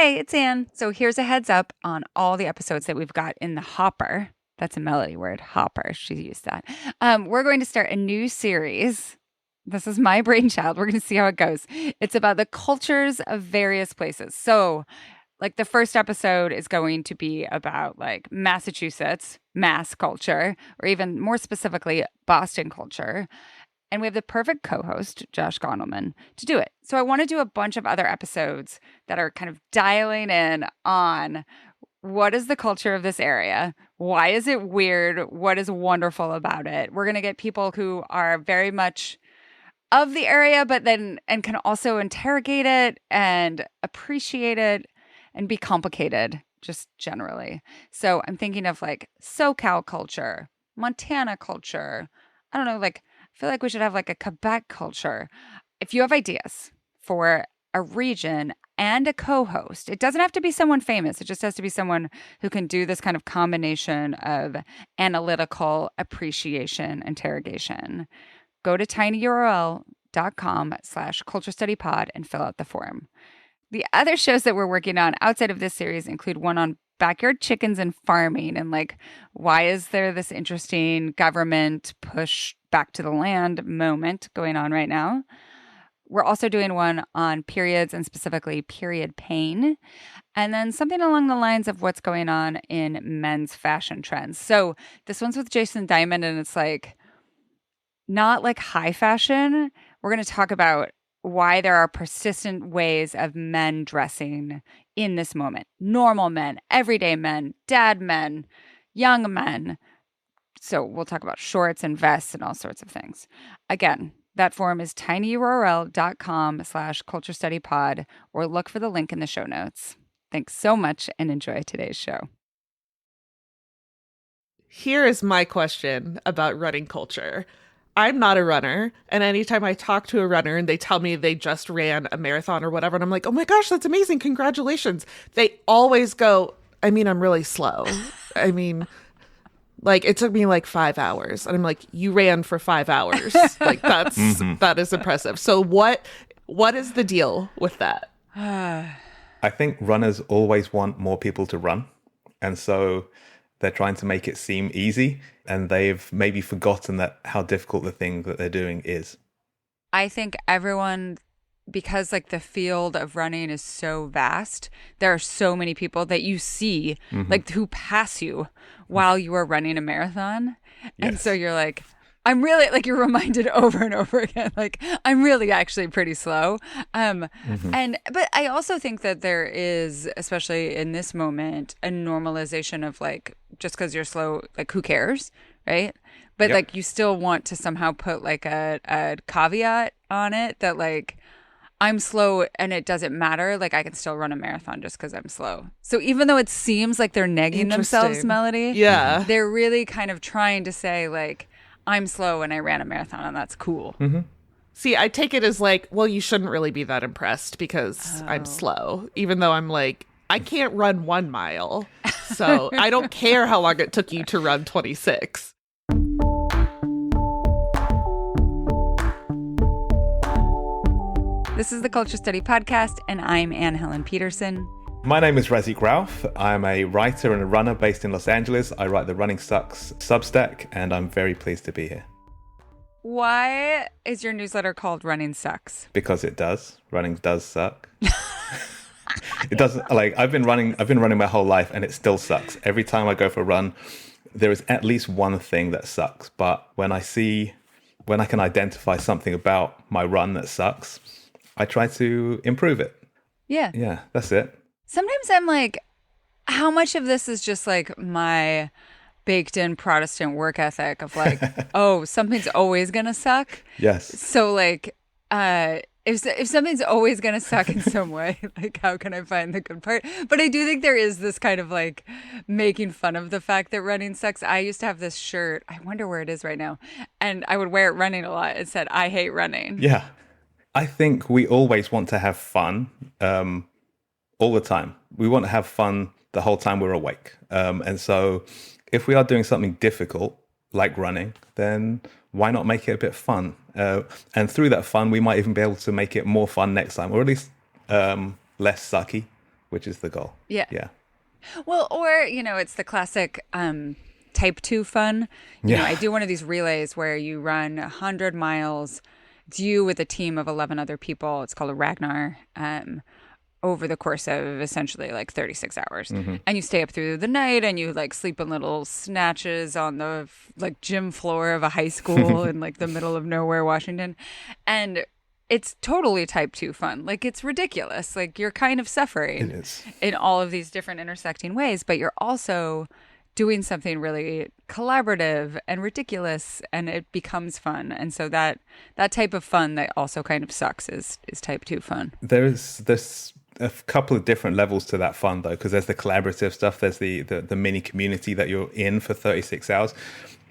Hey, it's Anne. So here's a heads up on all the episodes that we've got in the hopper. That's a Melody word, hopper. She used that. We're going to start a new series. This is my brainchild. We're going to see how it goes. It's about the cultures of various places. So, like, the first episode is going to be about like Massachusetts, mass culture, or even more specifically, Boston culture. And we have the perfect co-host, Josh Gondleman, to do it. So I want to do a bunch of other episodes that are kind of dialing in on what is the culture of this area? Why is it weird? What is wonderful about it? We're going to get people who are very much of the area, but then and can also interrogate it and appreciate it and be complicated just generally. So I'm thinking of like SoCal culture, Montana culture. I don't know, like I feel like we should have like a Quebec culture. If you have ideas for a region and a co-host, it doesn't have to be someone famous. It just has to be someone who can do this kind of combination of analytical appreciation, interrogation. Go to tinyurl.com/culturestudypod and fill out the form. The other shows that we're working on outside of this series include one on backyard chickens and farming and like why is there this interesting government push back to the land moment going on right now. We're also doing one on periods and specifically period pain, and then something along the lines of what's going on in men's fashion trends. So this one's with Jason Diamond, and it's like not like high fashion. We're going to talk about why there are persistent ways of men dressing in this moment. Normal men, everyday men, dad men, young men. So we'll talk about shorts and vests and all sorts of things. Again, that form is tinyurl.com/culturestudypod or look for the link in the show notes. Thanks so much and enjoy today's show. Here is my question about running culture. I'm not a runner, and anytime I talk to a runner and they tell me they just ran a marathon or whatever, and I'm like, oh my gosh, that's amazing, congratulations. They always go, I'm really slow. Like, it took me like 5 hours. And I'm like, you ran for 5 hours. Like, that is impressive. So what is the deal with that? I think runners always want more people to run. And so they're trying to make it seem easy. And they've maybe forgotten that how difficult the thing that they're doing is. I think everyone, because like the field of running is so vast, there are so many people that you see like who pass you while you are running a marathon. Yes. And so you're like, I'm really like, you're reminded over and over again, like I'm really actually pretty slow. But I also think that there is, especially in this moment, a normalization of like, just because you're slow, like who cares, right? But like you still want to somehow put like a caveat on it that like, I'm slow and it doesn't matter. Like I can still run a marathon just because I'm slow. So even though it seems like they're negging themselves, Melody, they're really kind of trying to say like, I'm slow and I ran a marathon and that's cool. See, I take it as like, well, you shouldn't really be that impressed because I'm slow, even though I'm like, I can't run 1 mile. So I don't care how long it took you to run 26. This is the Culture Study Podcast, and I'm Anne Helen Peterson. My name is Razik Rauf. I'm a writer and a runner based in Los Angeles. I write the Running Sucks Substack, and I'm very pleased to be here. Why is your newsletter called Running Sucks? Because it does. Running does suck. It doesn't, like, I've been running my whole life, and it still sucks. Every time I go for a run, there is at least one thing that sucks. But when I can identify something about my run that sucks, I try to improve it. Yeah. Yeah, that's it. Sometimes I'm like, how much of this is just like my baked in Protestant work ethic of like, oh, something's always going to suck. Yes. So like, if something's always going to suck in some way, like how can I find the good part? But I do think there is this kind of like making fun of the fact that running sucks. I used to have this shirt. I wonder where it is right now. And I would wear it running a lot. It said, I hate running. Yeah. I think we always want to have fun all the time. We want to have fun the whole time we're awake. And so if we are doing something difficult, like running, then why not make it a bit fun? And through that fun, we might even be able to make it more fun next time, or at least less sucky. which is the goal. Yeah. Yeah. Well, or, it's the classic type 2 fun. I Yeah. do one of these relays where you run 100 miles. It's you with a team of 11 other people. It's called a Ragnar. Over the course of essentially like 36 hours. And you stay up through the night and you like sleep in little snatches on the like gym floor of a high school in like the middle of nowhere, Washington. And it's totally type 2 fun. Like it's ridiculous. Like you're kind of It suffering is. in all of these different intersecting ways, but you're also doing something really collaborative and ridiculous, and it becomes fun. And so that type of fun that also kind of sucks is type 2 fun. There's a couple of different levels to that fun though, because there's the collaborative stuff, there's the mini community that you're in for 36 hours,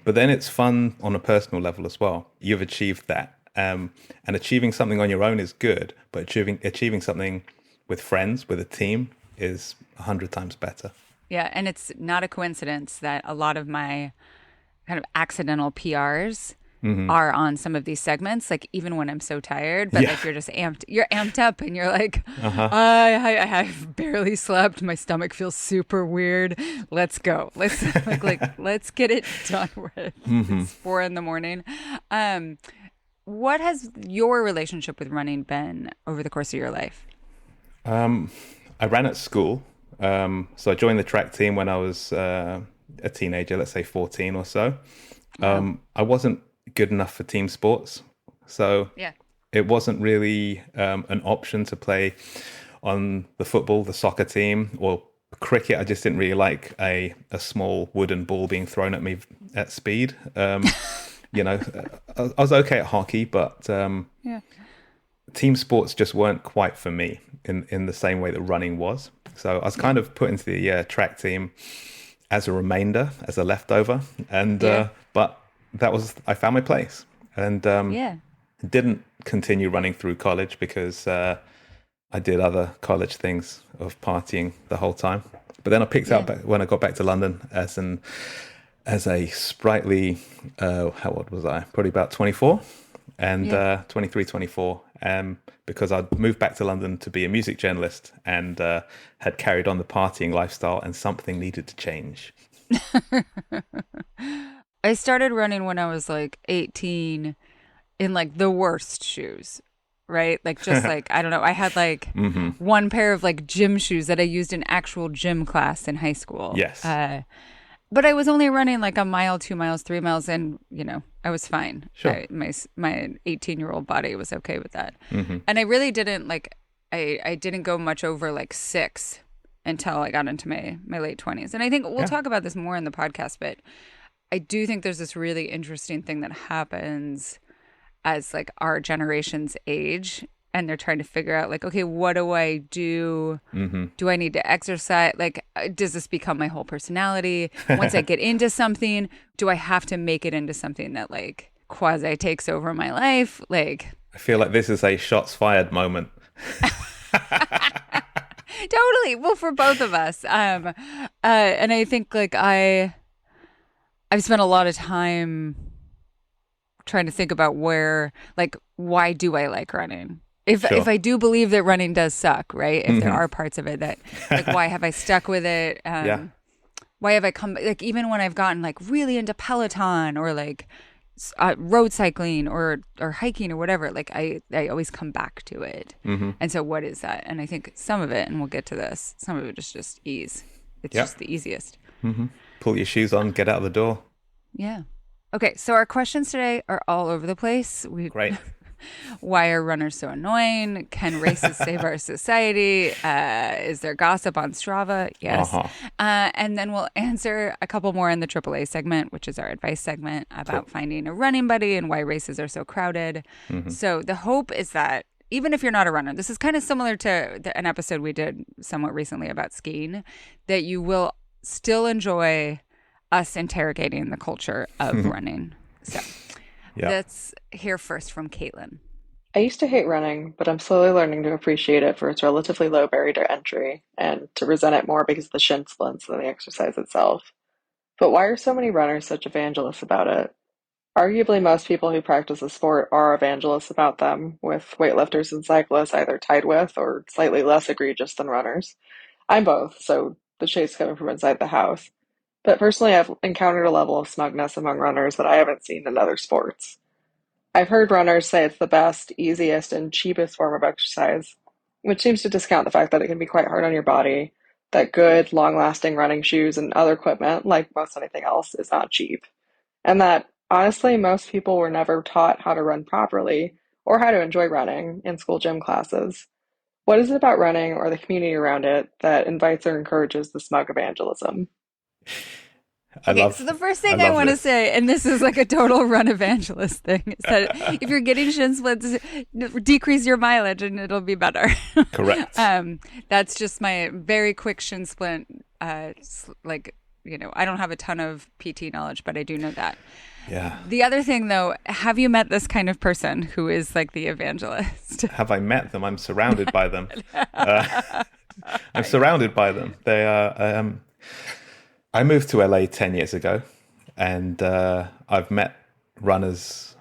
but then it's fun on a personal level as well. You've achieved that, and achieving something on your own is good, but achieving something with friends, with a team, is 100 times better. Yeah, and it's not a coincidence that a lot of my kind of accidental PRs are on some of these segments, like even when I'm so tired, but like you're amped up and you're like, I have barely slept. My stomach feels super weird. Let's go. Let's get it done with. It's 4 a.m. What has your relationship with running been over the course of your life? I ran at school. So I joined the track team when I was a teenager, let's say 14 or so. I wasn't good enough for team sports. So Yeah. it wasn't really an option to play on the football, the soccer team, or cricket. I just didn't really like a small wooden ball being thrown at me at speed. I was okay at hockey, but Yeah. team sports just weren't quite for me in the same way that running was. So I was kind of put into the track team as a remainder, as a leftover, and but I found my place, and didn't continue running through college because I did other college things of partying the whole time. But then I picked up when I got back to London as a sprightly, how old was I? Probably about 24 and 23, 24. Because I'd moved back to London to be a music journalist and had carried on the partying lifestyle, and something needed to change. I started running when I was like 18 in like the worst shoes, right? Like just like, I don't know. I had like one pair of like gym shoes that I used in actual gym class in high school. Yes. But I was only running like a mile, 2 miles, 3 miles, and I was fine. Sure. My 18-year-old body was okay with that. And I really didn't I didn't go much over like 6 until I got into my late 20s. And I think we'll talk about this more in the podcast, but I do think there's this really interesting thing that happens as like our generation's age, and they're trying to figure out like, okay, what do I do? Do I need to exercise? Like, does this become my whole personality? Once I get into something, do I have to make it into something that like quasi takes over my life? Like, I feel like this is a shots fired moment. Totally. Well, for both of us. And I think like I've spent a lot of time trying to think about why do I like running? If I do believe that running does suck, right? If there are parts of it that, like, why have I stuck with it? Why have I come, like, even when I've gotten, like, really into Peloton or, like, road cycling or hiking or whatever, like, I always come back to it. And so what is that? And I think some of it, and we'll get to this, some of it is just ease. It's just the easiest. Pull your shoes on, get out of the door. Yeah. Okay, so our questions today are all over the place. Great. Why are runners so annoying? Can races save our society? Is there gossip on Strava? Yes. And then we'll answer a couple more in the AAA segment, which is our advice segment about finding a running buddy and why races are so crowded. So the hope is that even if you're not a runner, this is kind of similar to an episode we did somewhat recently about skiing, that you will still enjoy us interrogating the culture of running. So let's hear first from Caitlin. I used to hate running, but I'm slowly learning to appreciate it for its relatively low barrier to entry and to resent it more because of the shin splints than the exercise itself. But why are so many runners such evangelists about it? Arguably, most people who practice the sport are evangelists about them, with weightlifters and cyclists either tied with or slightly less egregious than runners. I'm both, so the shade's coming from inside the house. But personally, I've encountered a level of smugness among runners that I haven't seen in other sports. I've heard runners say it's the best, easiest, and cheapest form of exercise, which seems to discount the fact that it can be quite hard on your body, that good, long lasting running shoes and other equipment, like most anything else, is not cheap, and that honestly, most people were never taught how to run properly or how to enjoy running in school gym classes. What is it about running or the community around it that invites or encourages the smug evangelism? Okay, so the first I thing I love want to this. say, and this is like a total run evangelist thing, is that if you're getting shin splints, decrease your mileage and it'll be better. Correct. That's just my very quick shin splint. I don't have a ton of PT knowledge, but I do know that. Yeah. The other thing, though, have you met this kind of person who is like the evangelist? Have I met them? I'm surrounded by them. I'm surrounded by them. They are. I moved to LA 10 years ago, and I've met runners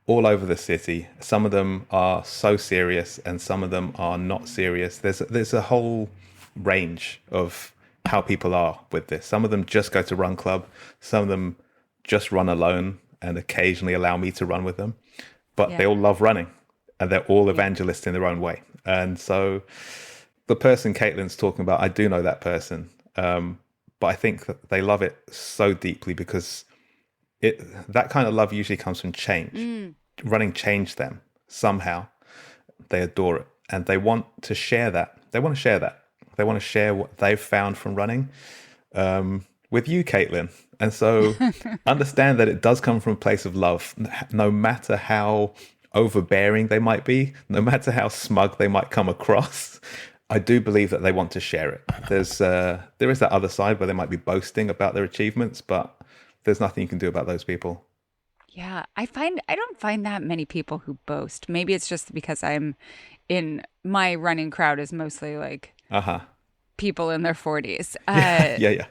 all over the city. Some of them are so serious, and some of them are not serious. There's a whole range of how people are with this. Some of them just go to run club. Some of them just run alone and occasionally allow me to run with them. But they all love running, and they're all evangelists in their own way. And so the person Caitlin's talking about, I do know that person. But I think that they love it so deeply because that kind of love usually comes from change. Running changed them somehow. They adore it, and they want to share that. They want to share that. They want to share what they've found from running with you, Caitlin. And so understand that it does come from a place of love, no matter how overbearing they might be, no matter how smug they might come across. I do believe that they want to share it. There is that other side where they might be boasting about their achievements, but there's nothing you can do about those people. Yeah, I don't find that many people who boast. Maybe it's just because I'm in my running crowd is mostly like people in their 40s Yeah.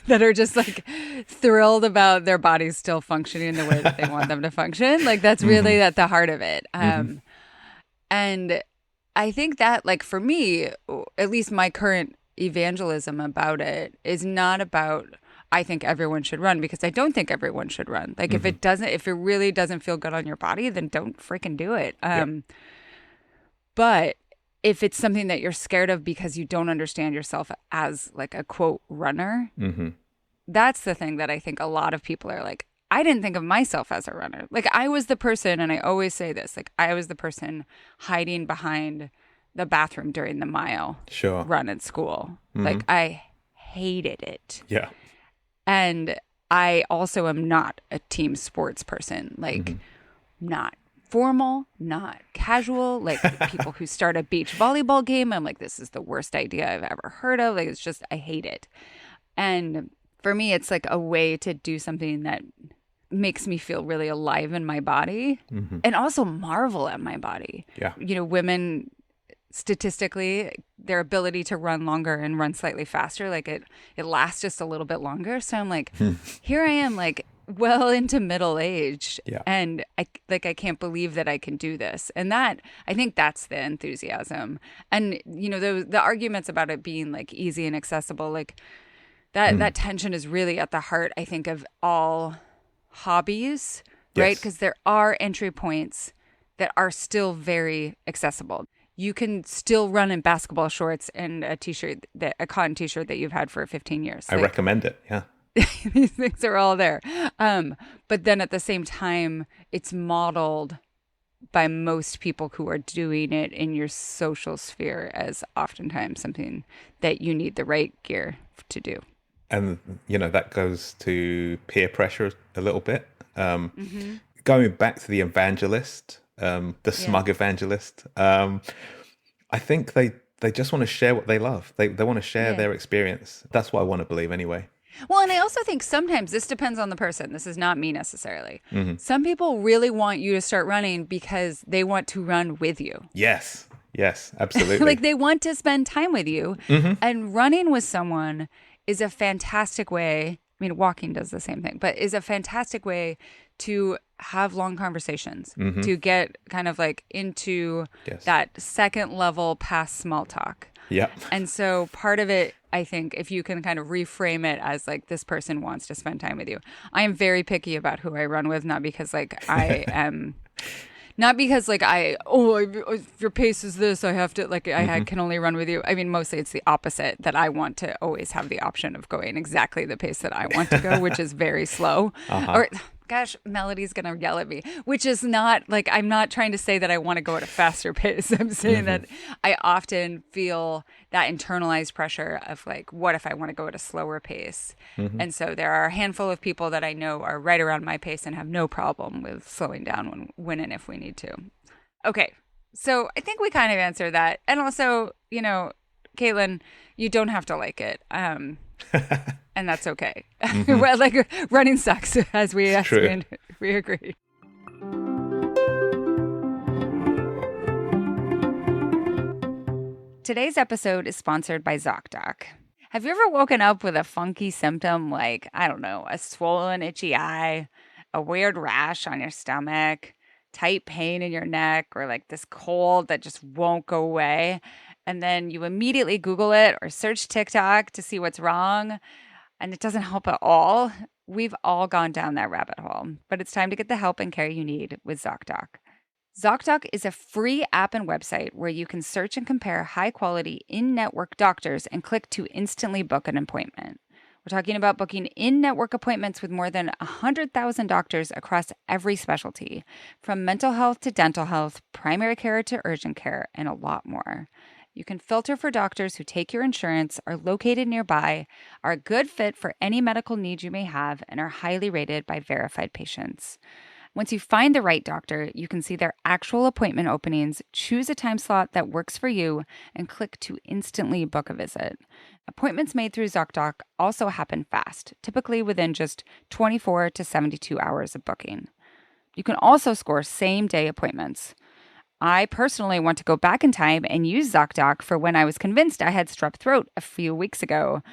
that are just like thrilled about their bodies still functioning the way that they want them to function. Like that's really at the heart of it. And I think that, like, for me, at least my current evangelism about it is not about, I think everyone should run, because I don't think everyone should run. Like, if it really doesn't feel good on your body, then don't freaking do it. But if it's something that you're scared of because you don't understand yourself as like a quote runner, that's the thing that I think a lot of people are like, I didn't think of myself as a runner. Like I was the person, and I always say this, like I was the person hiding behind the bathroom during the mile run at school. Like I hated it. Yeah. And I also am not a team sports person, like not formal, not casual, like people who start a beach volleyball game. I'm like, this is the worst idea I've ever heard of. Like, it's just, I hate it. And for me, it's like a way to do something that makes me feel really alive in my body and also marvel at my body. Yeah. You know, women statistically, their ability to run longer and run slightly faster, like it lasts just a little bit longer. So I'm like, here I am, like well into middle age, and I can't believe that I can do this. And that, I think that's the enthusiasm. And you know, the arguments about it being like easy and accessible, like that tension is really at the heart, I think, of all hobbies, right? Because there are entry points that are still very accessible. You can still run in basketball shorts and a t-shirt, a cotton t-shirt that you've had for 15 years. I recommend it. Yeah. These things are all there. But then at the same time, it's modeled by most people who are doing it in your social sphere as oftentimes something that you need the right gear to do. And, you know, that goes to peer pressure a little bit. Going back to the evangelist, the smug evangelist, I think they just want to share what they love. They want to share their experience. That's what I want to believe anyway. Well, and I also think sometimes this depends on the person. This is not me necessarily. Some people really want you to start running because they want to run with you. Yes, absolutely. Like they want to spend time with you. And running with someone is a fantastic way. I mean, walking does the same thing, but is a fantastic way to have long conversations, to get kind of like into that second level past small talk. Yep. And so part of it, I think, if you can kind of reframe it as like this person wants to spend time with you. I am very picky about who I run with, not because like I am not because like if your pace is this, I have to like can only run with you. I mean, mostly it's the opposite, that I want to always have the option of going exactly the pace that I want to go, which is very slow. Or gosh, Melody's gonna yell at me, which is not like, I'm not trying to say that I want to go at a faster pace. I'm saying that I often feel that internalized pressure of like, what if I want to go at a slower pace? And so there are a handful of people that I know are right around my pace and have no problem with slowing down when and if we need to. Okay, so I think we kind of answered that. And also, you know, Caitlin, you don't have to like it. And that's okay. Well, like running sucks, as we agree. Today's episode is sponsored by ZocDoc. Have you ever woken up with a funky symptom like, I don't know, a swollen, itchy eye, a weird rash on your stomach, tight pain in your neck, or like this cold that just won't go away? And then you immediately Google it or search TikTok to see what's wrong, and it doesn't help at all? We've all gone down that rabbit hole, but it's time to get the help and care you need with ZocDoc. ZocDoc is a free app and website where you can search and compare high-quality in-network doctors and click to instantly book an appointment. We're talking about booking in-network appointments with more than 100,000 doctors across every specialty, from mental health to dental health, primary care to urgent care, and a lot more. You can filter for doctors who take your insurance, are located nearby, are a good fit for any medical needs you may have, and are highly rated by verified patients. Once you find the right doctor, you can see their actual appointment openings, choose a time slot that works for you, and click to instantly book a visit. Appointments made through ZocDoc also happen fast, typically within just 24 to 72 hours of booking. You can also score same-day appointments. I personally want to go back in time and use ZocDoc for when I was convinced I had strep throat a few weeks ago.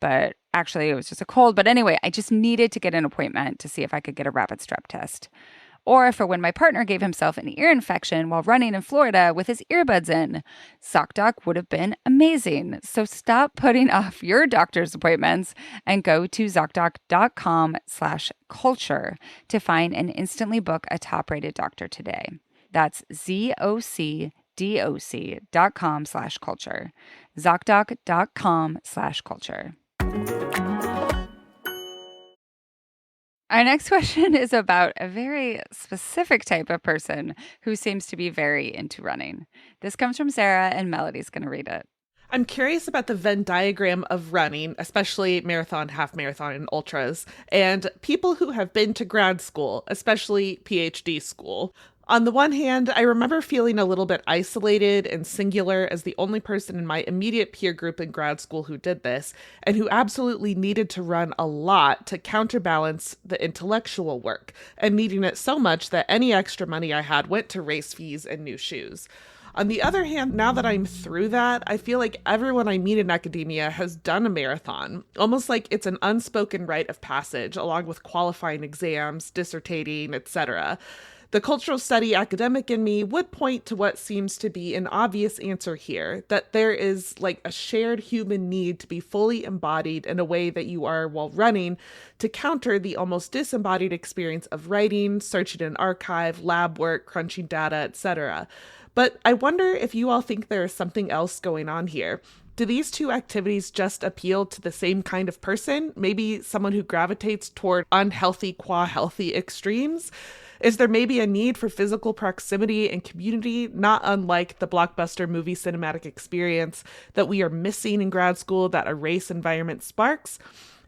But actually, it was just a cold. But anyway, I just needed to get an appointment to see if I could get a rapid strep test. Or for when my partner gave himself an ear infection while running in Florida with his earbuds in. ZocDoc would have been amazing. So stop putting off your doctor's appointments and go to ZocDoc.com/culture to find and instantly book a top-rated doctor today. That's ZocDoc.com/culture. ZocDoc.com/culture. Our next question is about a very specific type of person who seems to be very into running. This comes from Sarah, and Melody's going to read it. I'm curious about the Venn diagram of running, especially marathon, half marathon, and ultras, and people who have been to grad school, especially PhD school. On the one hand, I remember feeling a little bit isolated and singular as the only person in my immediate peer group in grad school who did this, and who absolutely needed to run a lot to counterbalance the intellectual work, and needing it so much that any extra money I had went to race fees and new shoes. On the other hand, now that I'm through that, I feel like everyone I meet in academia has done a marathon, almost like it's an unspoken rite of passage, along with qualifying exams, dissertating, etc. The cultural study academic in me would point to what seems to be an obvious answer here, that there is like a shared human need to be fully embodied in a way that you are while running, to counter the almost disembodied experience of writing, searching an archive, lab work, crunching data, etc. But I wonder if you all think there is something else going on here. Do these two activities just appeal to the same kind of person? Maybe someone who gravitates toward unhealthy qua healthy extremes? Is there maybe a need for physical proximity and community, not unlike the blockbuster movie cinematic experience that we are missing in grad school that a race environment sparks?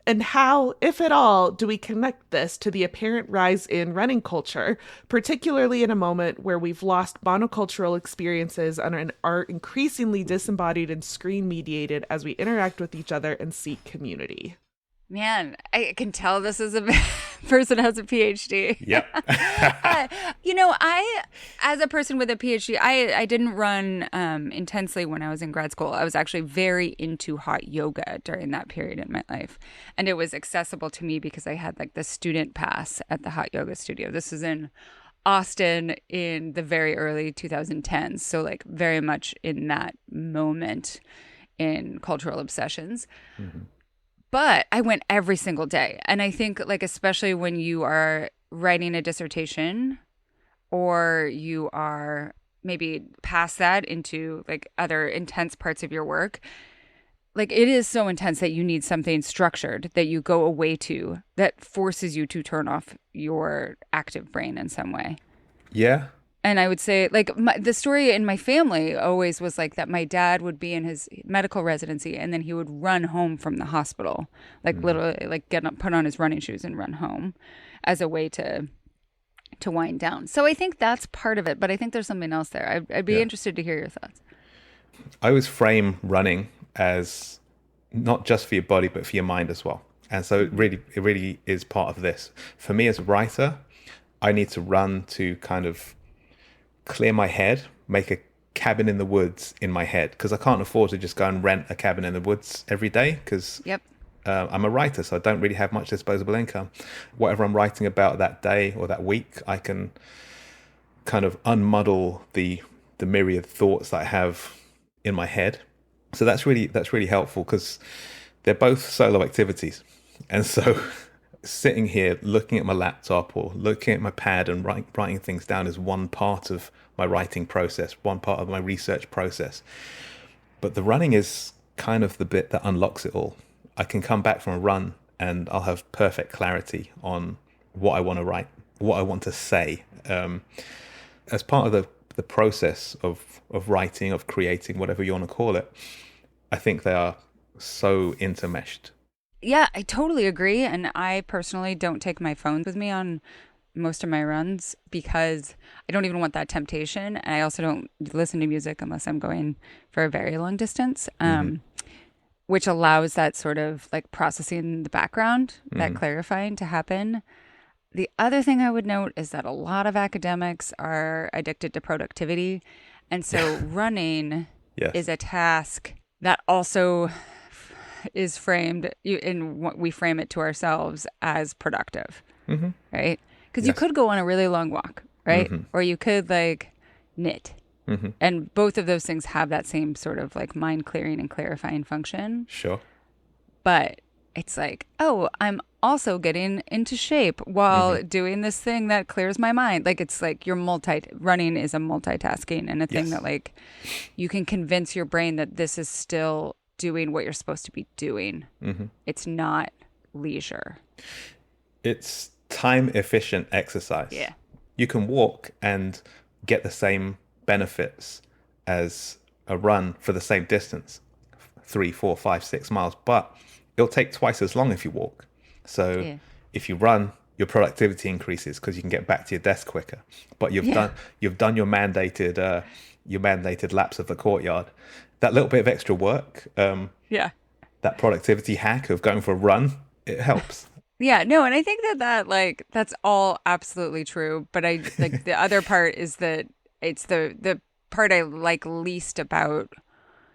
And how, if at all, do we connect this to the apparent rise in running culture, particularly in a moment where we've lost monocultural experiences and are increasingly disembodied and screen-mediated as we interact with each other and seek community? Man, I can tell this is a person who has a PhD. Yep. As a person with a PhD, I didn't run intensely when I was in grad school. I was actually very into hot yoga during that period in my life. And it was accessible to me because I had like the student pass at the hot yoga studio. This is in Austin in the very early 2010s. So like very much in that moment in cultural obsessions. But I went every single day. And I think like, especially when you are writing a dissertation or you are maybe past that into like other intense parts of your work, like it is so intense that you need something structured that you go away to that forces you to turn off your active brain in some way. Yeah. And I would say, like, the story in my family always was like that my dad would be in his medical residency and then he would run home from the hospital, like literally, like get up, put on his running shoes and run home as a way to wind down. So I think that's part of it, but I think there's something else there. I'd be interested to hear your thoughts. I always frame running as not just for your body, but for your mind as well. And so it really is part of this. For me as a writer, I need to run to kind of clear my head, make a cabin in the woods in my head, because I can't afford to just go and rent a cabin in the woods every day because I'm a writer, so I don't really have much disposable income. Whatever I'm writing about that day or that week, I can kind of unmuddle the myriad thoughts that I have in my head. So that's really helpful because they're both solo activities. And so sitting here looking at my laptop or looking at my pad and writing things down is one part of my writing process, one part of my research process. But the running is kind of the bit that unlocks it all. I can come back from a run and I'll have perfect clarity on what I want to write, what I want to say. As part of the process of writing, of creating, whatever you want to call it, I think they are so intermeshed. Yeah, I totally agree. And I personally don't take my phone with me on most of my runs because I don't even want that temptation. And I also don't listen to music unless I'm going for a very long distance, which allows that sort of like processing in the background, that clarifying to happen. The other thing I would note is that a lot of academics are addicted to productivity. And so running is a task that also is framed in what we frame it to ourselves as productive, right? Because you could go on a really long walk, right? Or you could like knit. And both of those things have that same sort of like mind clearing and clarifying function. Sure. But it's like, oh, I'm also getting into shape while doing this thing that clears my mind. Like it's like running is a multitasking and a thing that like you can convince your brain that this is still doing what you're supposed to be doing. It's not leisure. It's time efficient exercise. Yeah. You can walk and get the same benefits as a run for the same distance, 3, 4, 5, 6 miles, but it'll take twice as long if you walk. So if you run, your productivity increases because you can get back to your desk quicker. But you've done your mandated laps of the courtyard. That little bit of extra work, that productivity hack of going for a run, it helps. Yeah, no, and I think that like that's all absolutely true. But I like the other part is that it's the part I like least about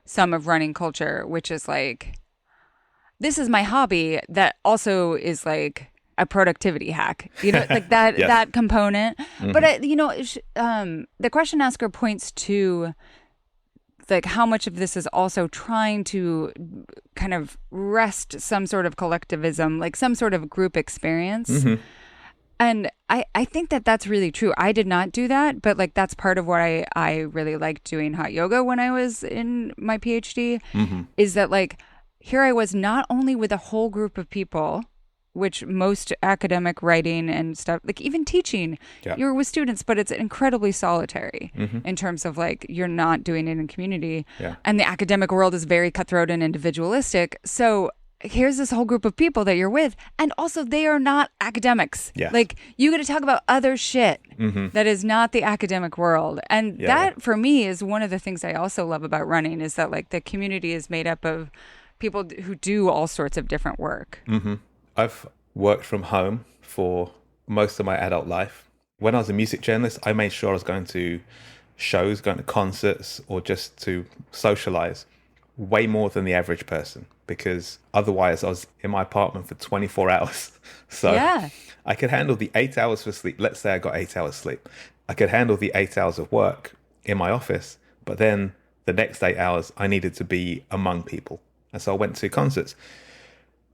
some of running culture, which is like, this is my hobby that also is like a productivity hack, you know, like that that component. But the question asker points to like how much of this is also trying to kind of wrest some sort of collectivism, like some sort of group experience. And I think that that's really true. I did not do that, but like that's part of what I really liked doing hot yoga when I was in my PhD, is that like here I was not only with a whole group of people, which most academic writing and stuff, like even teaching, you're with students, but it's incredibly solitary in terms of like you're not doing it in community. And the academic world is very cutthroat and individualistic. So here's this whole group of people that you're with, and also they are not academics. Like you get to talk about other shit that is not the academic world. And that for me is one of the things I also love about running, is that like the community is made up of people who do all sorts of different work. I've worked from home for most of my adult life. When I was a music journalist, I made sure I was going to shows, going to concerts, or just to socialize way more than the average person, because otherwise I was in my apartment for 24 hours. So I could handle the 8 hours for sleep. Let's say I got 8 hours sleep. I could handle the 8 hours of work in my office, but then the next 8 hours, I needed to be among people. And so I went to concerts.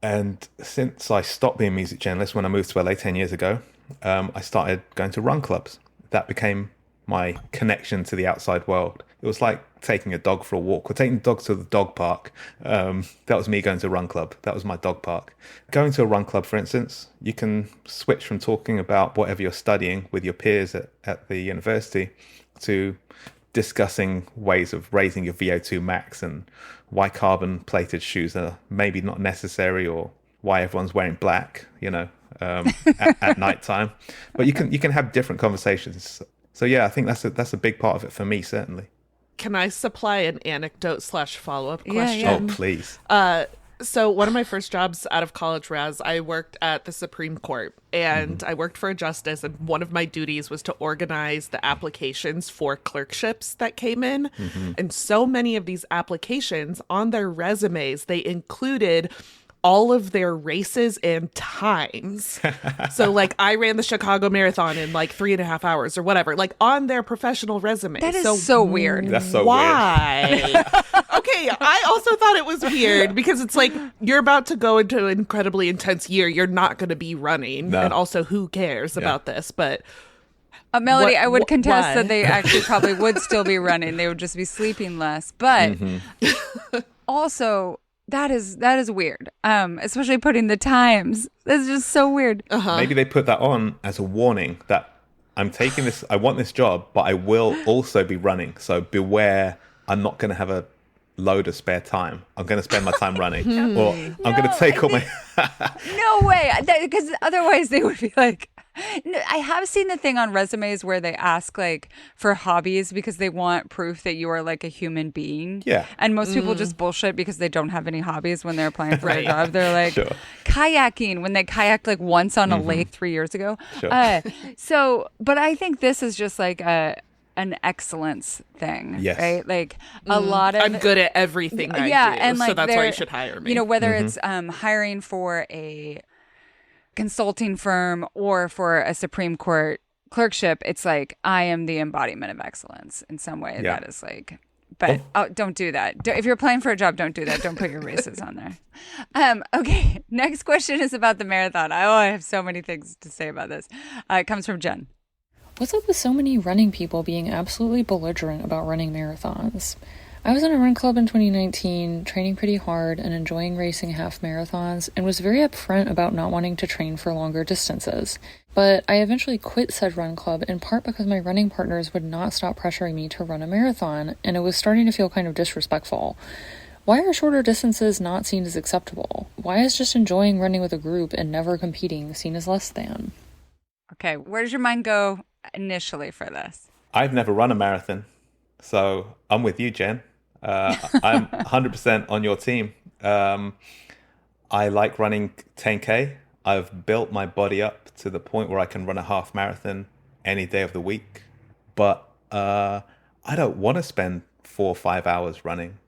And since I stopped being a music journalist when I moved to LA 10 years ago, I started going to run clubs. That became my connection to the outside world. It was like taking a dog for a walk or taking the dog to the dog park. That was me going to a run club. That was my dog park. Going to a run club, for instance, you can switch from talking about whatever you're studying with your peers at the university to discussing ways of raising your VO2 max and why carbon plated shoes are maybe not necessary, or why everyone's wearing black, at nighttime. But you can have different conversations. So yeah, I think that's a big part of it for me, certainly. Can I supply an anecdote / follow-up question? Yeah. Oh, please. So one of my first jobs out of college, I worked at the Supreme Court, and I worked for a justice, and one of my duties was to organize the applications for clerkships that came in. And so many of these applications, on their resumes, they included all of their races and times. So like, I ran the Chicago Marathon in like 3.5 hours or whatever, like on their professional resume. That is so weird. That's so why? Okay, I also thought it was weird because it's like, you're about to go into an incredibly intense year. You're not going to be running. No. And also, who cares about this? But Melody, I would contest why? that they actually probably would still be running. They would just be sleeping less. But also, that is weird. Especially putting the times. That's just so weird. Maybe they put that on as a warning that I'm taking this, I want this job, but I will also be running. So beware, I'm not going to have a load of spare time. I'm going to spend my time running. Or I'm going to take all my... No way. Because otherwise they would be like... No, I have seen the thing on resumes where they ask like for hobbies because they want proof that you are like a human being. Yeah. And most people just bullshit because they don't have any hobbies when they're applying for a job. They're like Sure. kayaking when they kayaked like once on a lake 3 years ago. Sure. But I think this is just like an excellence thing, Yes. right? Like a lot of... I'm good at everything I do, and like so that's why you should hire me. Whether it's hiring for a consulting firm or for a Supreme Court clerkship, it's like, I am the embodiment of excellence in some way. Yeah. That is like, but don't do that. If you're applying for a job, don't do that. Don't put your races on there. Okay. Next question is about the marathon. I have so many things to say about this. It comes from Jen. What's up with so many running people being absolutely belligerent about running marathons? I was in a run club in 2019, training pretty hard and enjoying racing half marathons, and was very upfront about not wanting to train for longer distances. But I eventually quit said run club in part because my running partners would not stop pressuring me to run a marathon, and it was starting to feel kind of disrespectful. Why are shorter distances not seen as acceptable? Why is just enjoying running with a group and never competing seen as less than? Okay, where does your mind go initially for this? I've never run a marathon, so I'm with you, Jen. I'm 100% on your team. I like running 10K. I've built my body up to the point where I can run a half marathon any day of the week. But I don't want to spend 4 or 5 hours running.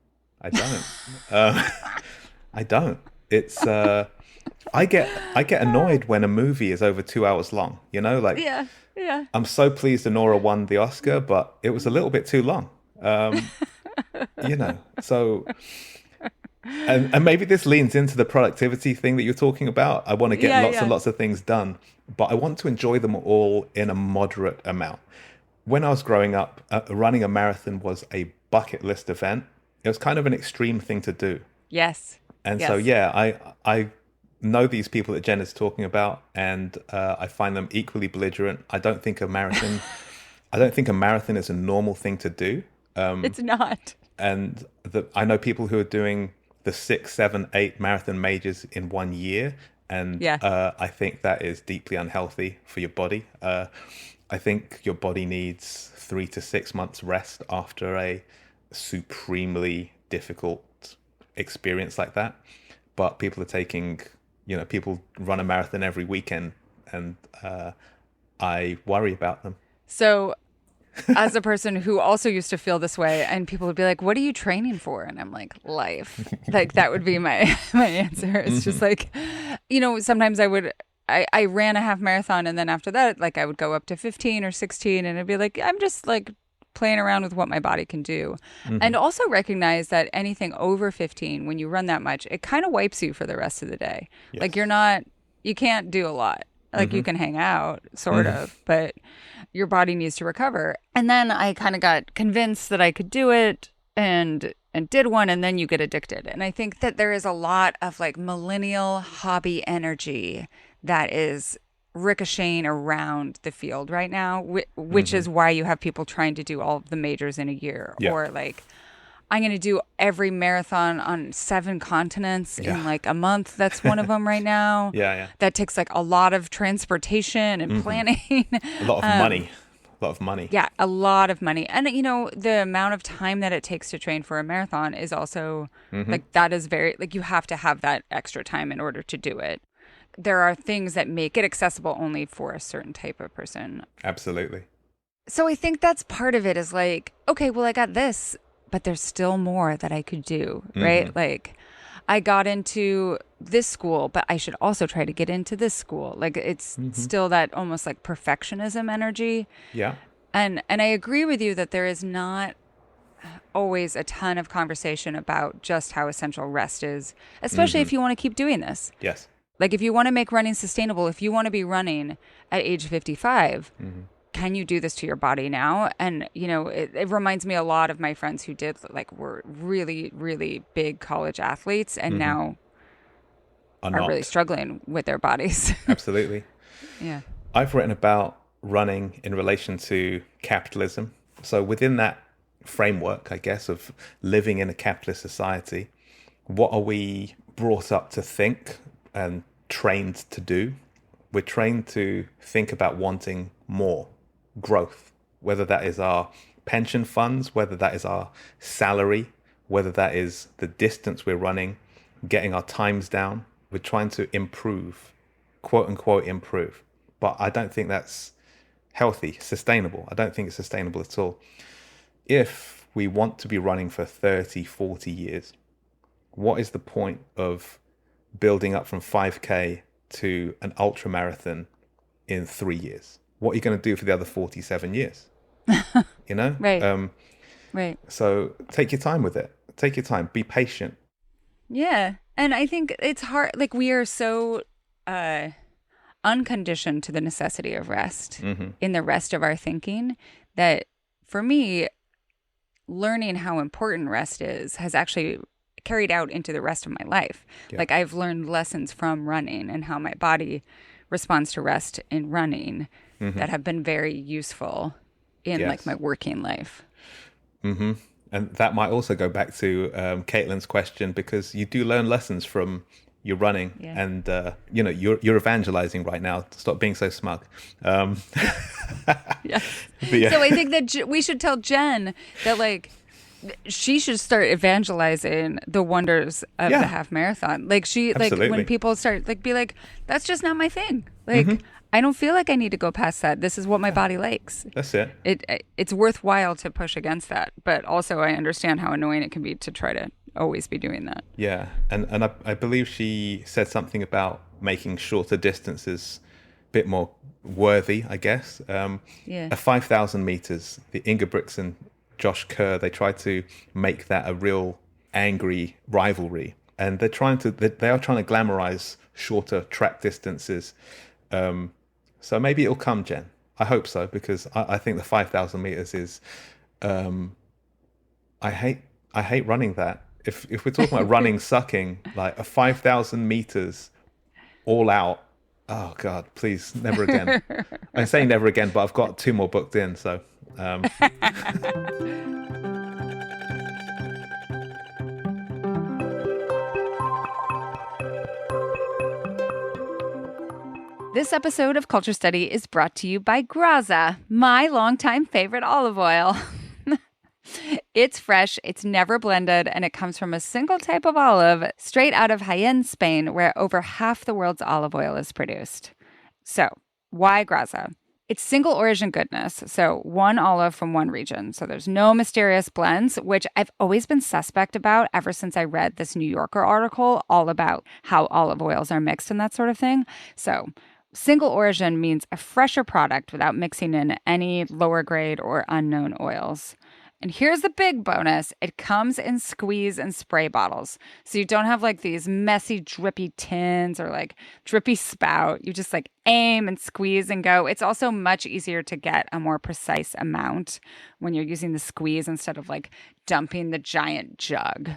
I don't. I don't. It's I get annoyed when a movie is over 2 hours long. Like Yeah. I'm so pleased Anora won the Oscar, but it was a little bit too long. So, and maybe this leans into the productivity thing that you're talking about. I want to get lots and lots of things done, but I want to enjoy them all in a moderate amount. When I was growing up, running a marathon was a bucket list event. It was kind of an extreme thing to do. Yes. And so, I know these people that Jen is talking about, and I find them equally belligerent. I don't think a marathon is a normal thing to do. It's not. And I know people who are doing the 6, 7, 8 marathon majors in 1 year. And I think that is deeply unhealthy for your body. I think your body needs 3 to 6 months rest after a supremely difficult experience like that. But people are taking, people run a marathon every weekend, and I worry about them. So as a person who also used to feel this way, and people would be like, what are you training for? And I'm like, life. Like, that would be my answer. It's just like, sometimes I ran a half marathon, and then after that, like, I would go up to 15 or 16, and it'd be like, I'm just like playing around with what my body can do. And also recognize that anything over 15, when you run that much, it kind of wipes you for the rest of the day. Yes. Like you can't do a lot. Like you can hang out, sort of, but your body needs to recover. And then I kind of got convinced that I could do it and did one, and then you get addicted. And I think that there is a lot of like millennial hobby energy that is ricocheting around the field right now, which is why you have people trying to do all of the majors in a year, or like, I'm going to do every marathon on 7 continents in like a month. That's one of them right now. That takes like a lot of transportation and planning. A lot of money. A lot of money. Yeah, a lot of money. And, you know, the amount of time that it takes to train for a marathon is also like, that is very, like, you have to have that extra time in order to do it. There are things that make it accessible only for a certain type of person. Absolutely. So I think that's part of it, is like, okay, well, I got this, but there's still more that I could do, right? Like, I got into this school, but I should also try to get into this school. Like, it's still that almost like perfectionism energy. Yeah. And I agree with you that there is not always a ton of conversation about just how essential rest is, especially if you want to keep doing this. Yes. Like, if you want to make running sustainable, if you want to be running at age 55, can you do this to your body now? And, you know, it reminds me a lot of my friends who were really, really big college athletes and now are really struggling with their bodies. Absolutely. Yeah. I've written about running in relation to capitalism. So within that framework, I guess, of living in a capitalist society, what are we brought up to think and trained to do? We're trained to think about wanting more growth, whether that is our pension funds, whether that is our salary, whether that is the distance we're running, getting our times down. We're trying to improve, quote unquote, improve. But I don't think that's healthy, sustainable. I don't think it's sustainable at all. If we want to be running for 30, 40 years, what is the point of building up from 5K to an ultra marathon in 3 years? What are you going to do for the other 47 years? You know? Right. Right. So take your time with it. Take your time. Be patient. Yeah. And I think it's hard. Like, we are so unconditioned to the necessity of rest in the rest of our thinking that, for me, learning how important rest is has actually carried out into the rest of my life. Yeah. Like, I've learned lessons from running and how my body responds to rest in running that have been very useful in like my working life. And that might also go back to Caitlin's question, because you do learn lessons from your running, and you know, you're evangelizing right now. Stop being so smug. Yeah. So I think that we should tell Jen that, like, she should start evangelizing the wonders of the half marathon. Like, Absolutely. Like, when people start, like, be like, that's just not my thing. Like, I don't feel like I need to go past that. This is what my body likes. That's it. It's worthwhile to push against that, but also I understand how annoying it can be to try to always be doing that. Yeah, and I believe she said something about making shorter distances a bit more worthy, I guess. A 5,000 meters, the Ingebrigtsen and Josh Kerr, they tried to make that a real angry rivalry, and they are trying to glamorize shorter track distances. So maybe it'll come, Jen. I hope so, because I think the 5,000 meters is, I hate running that. If we're talking about running sucking, like a 5,000 meters all out, oh God, please, never again. I say never again, but I've got 2 more booked in, so. This episode of Culture Study is brought to you by Graza, my longtime favorite olive oil. It's fresh, it's never blended, and it comes from a single type of olive straight out of Jaén, Spain, where over half the world's olive oil is produced. So, why Graza? It's single origin goodness, so one olive from one region. So there's no mysterious blends, which I've always been suspect about ever since I read this New Yorker article all about how olive oils are mixed and that sort of thing. So Single origin means a fresher product without mixing in any lower grade or unknown oils. And here's the big bonus. It comes in squeeze and spray bottles. So you don't have like these messy, drippy tins or like drippy spout. You just like aim and squeeze and go. It's also much easier to get a more precise amount when you're using the squeeze instead of like dumping the giant jug.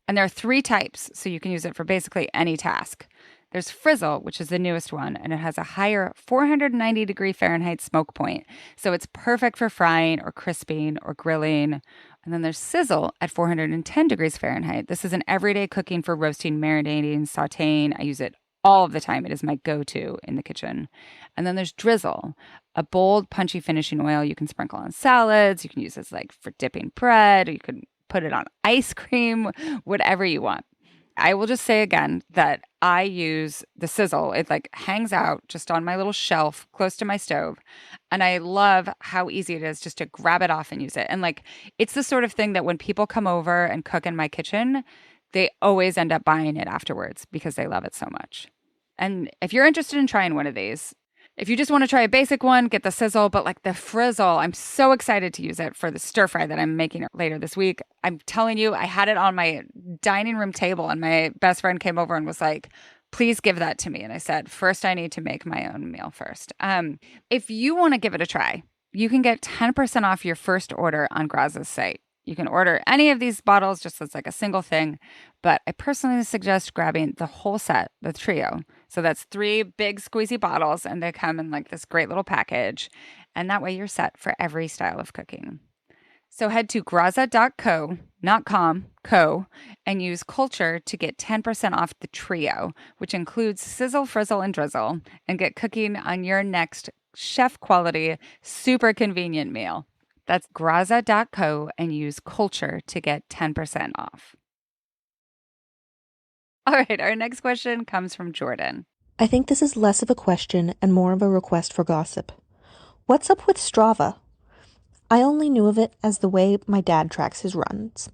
And there are 3 types, so you can use it for basically any task. There's Frizzle, which is the newest one, and it has a higher 490 degree Fahrenheit smoke point. So it's perfect for frying or crisping or grilling. And then there's Sizzle at 410 degrees Fahrenheit. This is an everyday cooking for roasting, marinating, sauteing. I use it all of the time. It is my go-to in the kitchen. And then there's Drizzle, a bold, punchy finishing oil you can sprinkle on salads. You can use this like for dipping bread. You can put it on ice cream, whatever you want. I will just say again that I use the Sizzle. It like hangs out just on my little shelf close to my stove. And I love how easy it is just to grab it off and use it. And like, it's the sort of thing that when people come over and cook in my kitchen, they always end up buying it afterwards because they love it so much. And if you're interested in trying one of these, if you just want to try a basic one, get the Sizzle, but like the Frizzle, I'm so excited to use it for the stir fry that I'm making later this week. I'm telling you, I had it on my dining room table and my best friend came over and was like, please give that to me. And I said, first, I need to make my own meal first. If you want to give it a try, you can get 10% off your first order on Graza's site. You can order any of these bottles just as like a single thing, but I personally suggest grabbing the whole set, the trio. So that's 3 big squeezy bottles and they come in like this great little package. And that way you're set for every style of cooking. So head to graza.co, not com, co, and use Culture to get 10% off the trio, which includes Sizzle, Frizzle, and Drizzle, and get cooking on your next chef quality, super convenient meal. That's graza.co and use Culture to get 10% off. All right, our next question comes from Jordan. I think this is less of a question and more of a request for gossip. What's up with Strava? I only knew of it as the way my dad tracks his runs.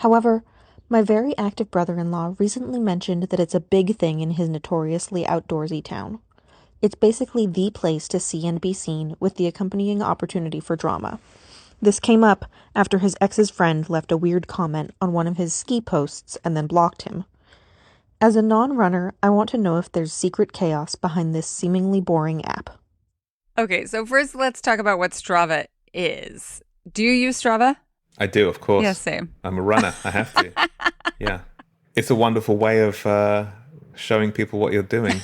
However, my very active brother-in-law recently mentioned that it's a big thing in his notoriously outdoorsy town. It's basically the place to see and be seen with the accompanying opportunity for drama. This came up after his ex's friend left a weird comment on one of his ski posts and then blocked him. As a non-runner, I want to know if there's secret chaos behind this seemingly boring app. Okay, so first let's talk about what Strava is. Do you use Strava? I do, of course. Yes, same. I'm a runner. I have to. Yeah. It's a wonderful way of showing people what you're doing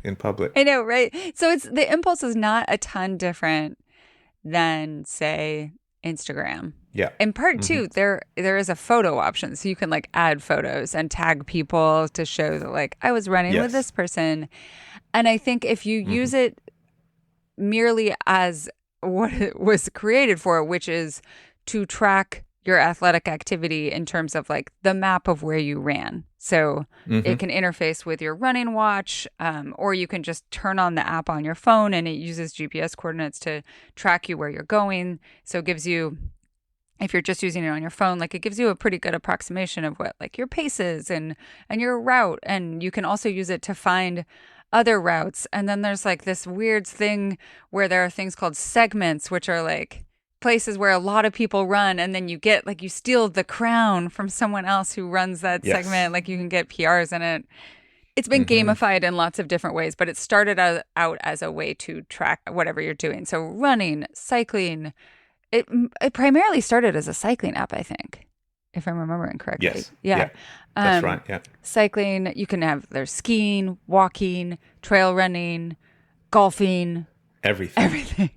in public. I know, right? So it's the impulse is not a ton different than, say, Instagram. Yeah. In part two, there is a photo option. So you can like add photos and tag people to show that like I was running with this person. And I think if you use it merely as what it was created for, which is to track your athletic activity in terms of like the map of where you ran. So it can interface with your running watch, or you can just turn on the app on your phone and it uses GPS coordinates to track you where you're going. So it gives you, if you're just using it on your phone, like it gives you a pretty good approximation of what like your pace is and your route. And you can also use it to find other routes. And then there's like this weird thing where there are things called segments, which are like places where a lot of people run, and then you get like you steal the crown from someone else who runs that segment. Like you can get PRs in it. It's been gamified in lots of different ways, but it started out as a way to track whatever you're doing. So running, cycling, it primarily started as a cycling app, I think, if I'm remembering correctly. Yes. Yeah. That's right. Yeah. Cycling, you can have there's skiing, walking, trail running, golfing. Everything.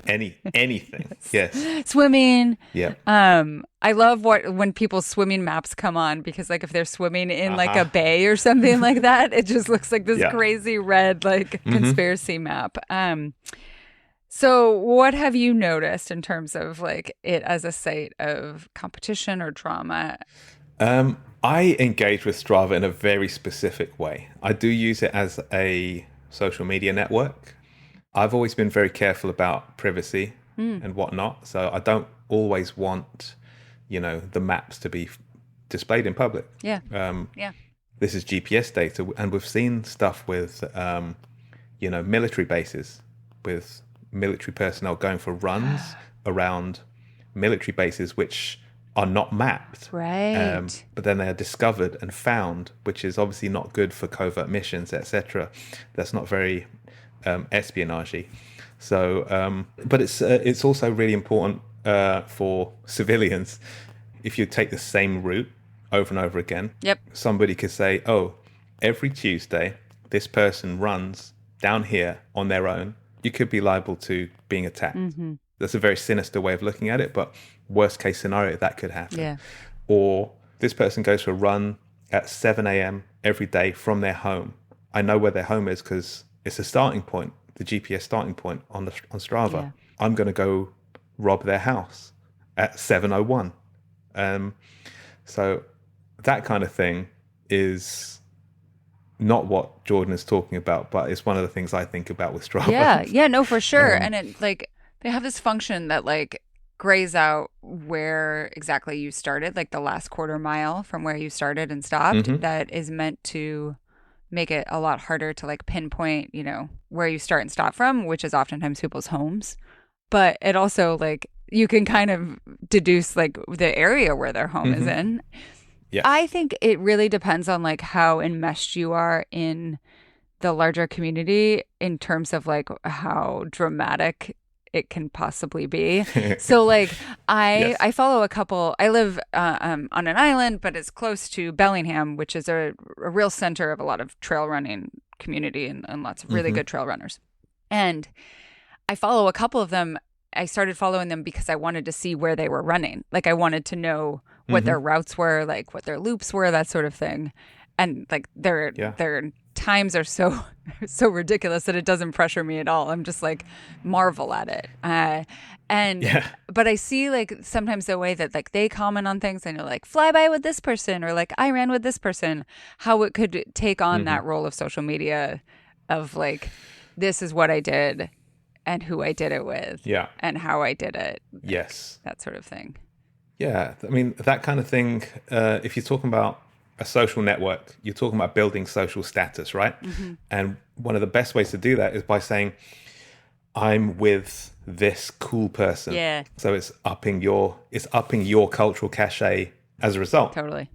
Anything. Yes. Swimming. Yeah. I love when people's swimming maps come on, because like if they're swimming in like a bay or something like that, it just looks like this crazy red like conspiracy map. So what have you noticed in terms of like it as a site of competition or drama? I engage with Strava in a very specific way. I do use it as a social media network. I've always been very careful about privacy and whatnot. So I don't always want, the maps to be displayed in public. Yeah. This is GPS data. And we've seen stuff with, military bases with military personnel going for runs around military bases which are not mapped. Right. But then they are discovered and found, which is obviously not good for covert missions, etc. That's not very espionage-y. So, but it's also really important for civilians. If you take the same route over and over again, Yep. somebody could say, oh, every Tuesday, this person runs down here on their own. You could be liable to being attacked. Mm-hmm. That's a very sinister way of looking at it, but worst case scenario, that could happen. Yeah. Or this person goes for a run at 7 a.m. every day from their home. I know where their home is because it's a starting point, the GPS starting point on Strava. Yeah. I'm going to go rob their house at 7:01. So that kind of thing is not what Jordan is talking about, but it's one of the things I think about with Strava. Yeah, no, for sure. And it like they have this function that like grays out where exactly you started, like the last quarter mile from where you started and stopped. That is meant to make it a lot harder to like pinpoint, where you start and stop from, which is oftentimes people's homes. But it also like you can kind of deduce like the area where their home is in. Yeah. I think it really depends on like how enmeshed you are in the larger community in terms of like how dramatic it can possibly be. So like I follow a couple. I live on an island, but it's close to Bellingham, which is a real center of a lot of trail running community and lots of really good trail runners. And I follow a couple of them. I started following them because I wanted to see where they were running. Like I wanted to know what their routes were, like what their loops were, that sort of thing. And like their times are so ridiculous that it doesn't pressure me at all. I'm just like marvel at it. But I see like sometimes the way that like they comment on things and you're like fly by with this person or like I ran with this person, how it could take on that role of social media of like this is what I did and who I did it with and how I did it. Yes. That sort of thing. Yeah. I mean, that kind of thing, if you're talking about a social network, you're talking about building social status, right? And one of the best ways to do that is by saying, I'm with this cool person. Yeah. So it's upping your cultural cachet as a result. Totally.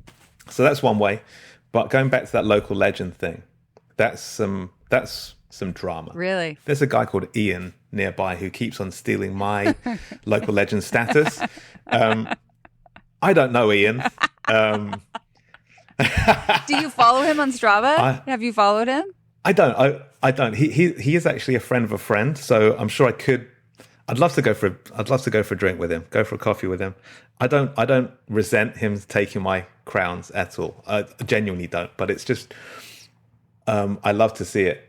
So that's one way. But going back to that local legend thing, that's some drama. Really? There's a guy called Ian nearby who keeps on stealing my local legend status. I don't know Ian. Do you follow him on Strava? Have you followed him? I don't. I don't. He is actually a friend of a friend, so I'm sure I could. I'd love to go for a drink with him, go for a coffee with him. I don't resent him taking my crowns at all. I genuinely don't. But it's just I love to see it.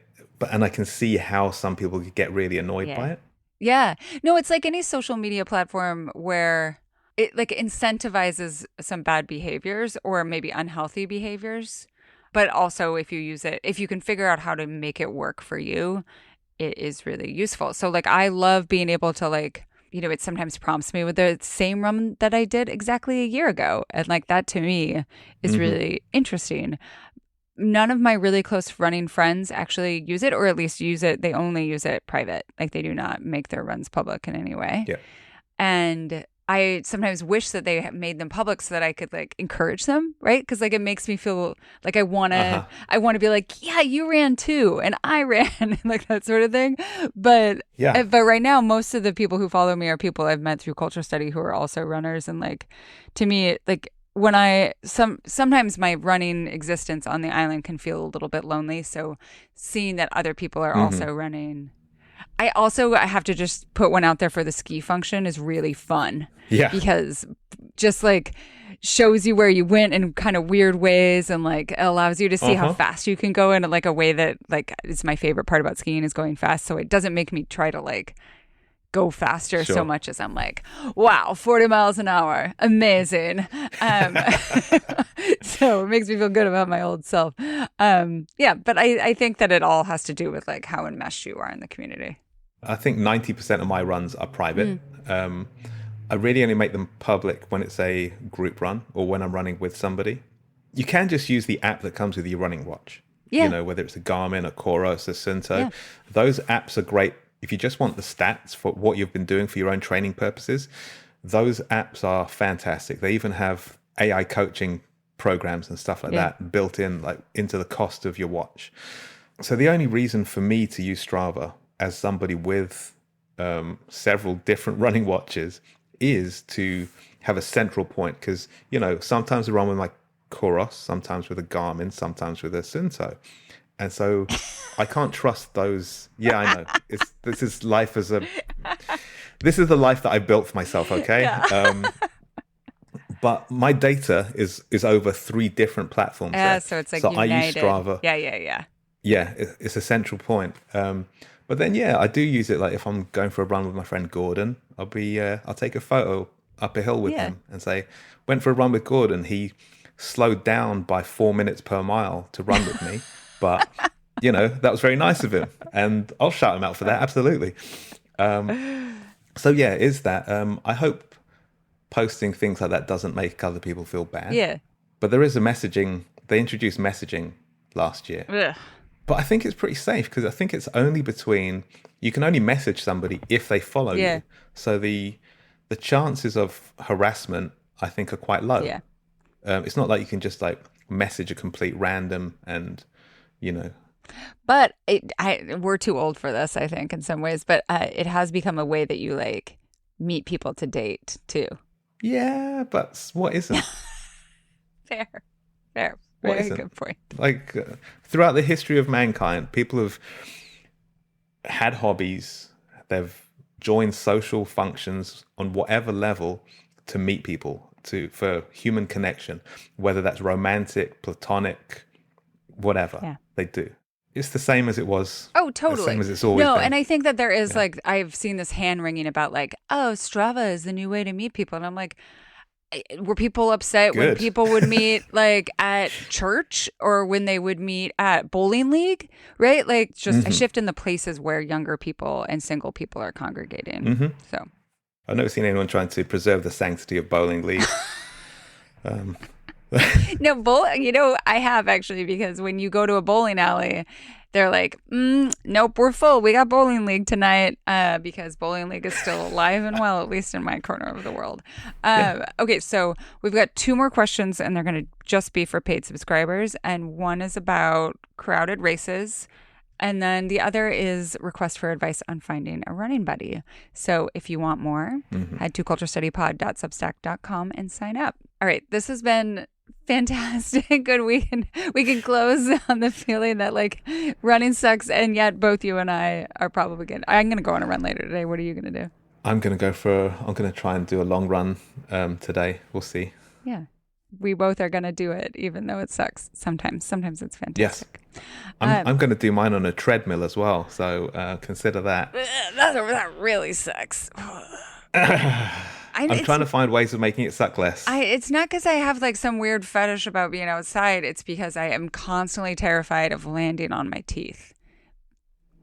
And I can see how some people could get really annoyed by it. Yeah. No, it's like any social media platform where it like incentivizes some bad behaviors or maybe unhealthy behaviors. But also if you use it, if you can figure out how to make it work for you, it is really useful. So like I love being able to like, it sometimes prompts me with the same run that I did exactly a year ago. And like that to me is really interesting. None of my really close running friends actually use it, or at least use it. They only use it private. Like they do not make their runs public in any way. Yeah. And I sometimes wish that they had made them public so that I could like encourage them, right? Because like it makes me feel like I want to be like, yeah, you ran too, and I ran, like that sort of thing. But right now, most of the people who follow me are people I've met through culture study who are also runners, and like to me, like. When sometimes my running existence on the island can feel a little bit lonely. So seeing that other people are also running. I have to just put one out there for the ski function is really fun. Yeah. Because just like shows you where you went in kind of weird ways and like allows you to see how fast you can go in like a way that like is my favorite part about skiing is going fast. So it doesn't make me try to like go faster so much as I'm like, wow, 40 miles an hour. Amazing. So it makes me feel good about my old self. But I think that it all has to do with like how enmeshed you are in the community. I think 90% of my runs are private. I really only make them public when it's a group run or when I'm running with somebody. You can just use the app that comes with your running watch. Yeah. You know, whether it's a Garmin, a Coros, a Sunto. Yeah. Those apps are great if you just want the stats for what you've been doing for your own training purposes. Those apps are fantastic. They even have AI coaching programs and stuff like that built in, like into the cost of your watch. So the only reason for me to use Strava as somebody with several different running watches is to have a central point, because, you know, sometimes I run with my Coros, sometimes with a Garmin, sometimes with a Sunto. And so I can't trust those. Yeah, I know. This is life as a... This is the life that I built for myself, okay? Yeah. But my data is over 3 different platforms. So it's like so united. I use Strava. Yeah. Yeah, it's a central point. But then, yeah, I do use it. Like if I'm going for a run with my friend Gordon, I'll take a photo up a hill with him and say, went for a run with Gordon. He slowed down by 4 minutes per mile to run with me. But, you know, that was very nice of him. And I'll shout him out for that. Absolutely. So, yeah, is that. I hope posting things like that doesn't make other people feel bad. Yeah. But there is a messaging. They introduced messaging last year. Ugh. But I think it's pretty safe, because I think it's only you can only message somebody if they follow you. So the chances of harassment, I think, are quite low. Yeah. It's not like you can just like message a complete random and, you know. But we're too old for this, I think, in some ways. But it has become a way that you like meet people to date too. Yeah, but what isn't? Fair. Very good point. Like throughout the history of mankind, people have had hobbies. They've joined social functions on whatever level to meet people, for human connection, whether that's romantic, platonic, whatever. Yeah. They do. It's the same as it was. Oh, totally. The same as it's always been. And I think that there is like, I've seen this hand wringing about like, oh, Strava is the new way to meet people. And I'm like, were people upset when people would meet like at church or when they would meet at bowling league, right? Like just a shift in the places where younger people and single people are congregating. So I've never seen anyone trying to preserve the sanctity of bowling league. No, I have actually, because when you go to a bowling alley, they're like, nope, we're full. We got bowling league tonight, because bowling league is still alive and well, at least in my corner of the world. Okay, so we've got 2 more questions, and they're going to just be for paid subscribers. And one is about crowded races. And then the other is request for advice on finding a running buddy. So if you want more, head to culturestudypod.substack.com and sign up. All right, this has been fantastic. Good. We can close on the feeling that like running sucks, and yet both you and I are probably good. I'm gonna go on a run later today. What are you gonna do? I'm gonna try and do a long run today. We'll see. Yeah, we both are gonna do it, even though it sucks sometimes. Sometimes it's fantastic. Yes, I'm gonna do mine on a treadmill as well. So consider that. That really sucks. I'm trying to find ways of making it suck less. It's not because I have like some weird fetish about being outside. It's because I am constantly terrified of landing on my teeth.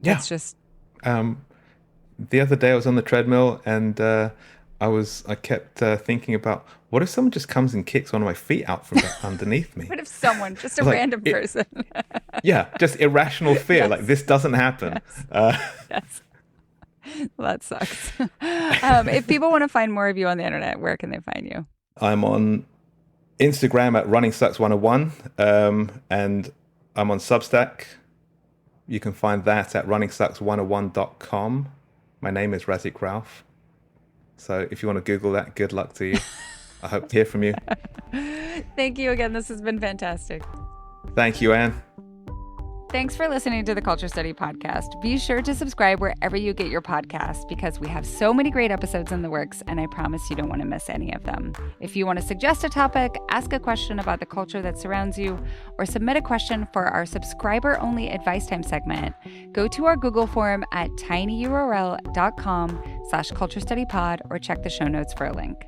Yeah. It's just... the other day I was on the treadmill and I kept thinking about, what if someone just comes and kicks one of my feet out from underneath me? What if someone, just a random person? Yeah, just irrational fear. Yes. Like, this doesn't happen. Yes. Well, that sucks. If people want to find more of you on the internet, where can they find you? I'm on Instagram at runningsucks101, and I'm on Substack. You can find that at runningsucks101.com. My name is Razik Ralph. So if you want to Google that, good luck to you. I hope to hear from you. Thank you again. This has been fantastic. Thank you, Anne. Thanks for listening to the Culture Study Podcast. Be sure to subscribe wherever you get your podcasts, because we have so many great episodes in the works, and I promise you don't want to miss any of them. If you want to suggest a topic, ask a question about the culture that surrounds you, or submit a question for our subscriber-only advice time segment, go to our Google form at tinyurl.com/culturestudypod or check the show notes for a link.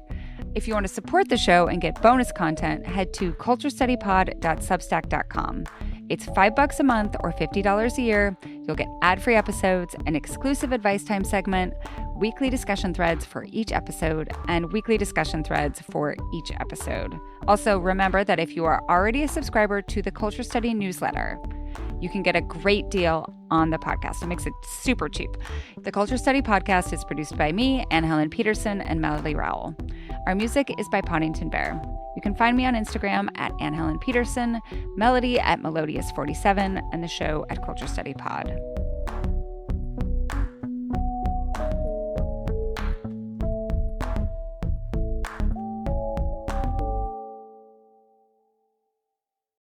If you want to support the show and get bonus content, head to culturestudypod.substack.com. It's $5 a month or $50 a year. You'll get ad-free episodes, an exclusive advice time segment, weekly discussion threads for each episode, and weekly discussion threads for each episode. Also, remember that if you are already a subscriber to the Culture Study newsletter, you can get a great deal on the podcast. It makes it super cheap. The Culture Study Podcast is produced by me, Anne Helen Peterson, and Melody Rowell. Our music is by Poddington Bear. You can find me on Instagram at Anne Helen Peterson, Melody at Melodious47, and the show at Culture Study Pod.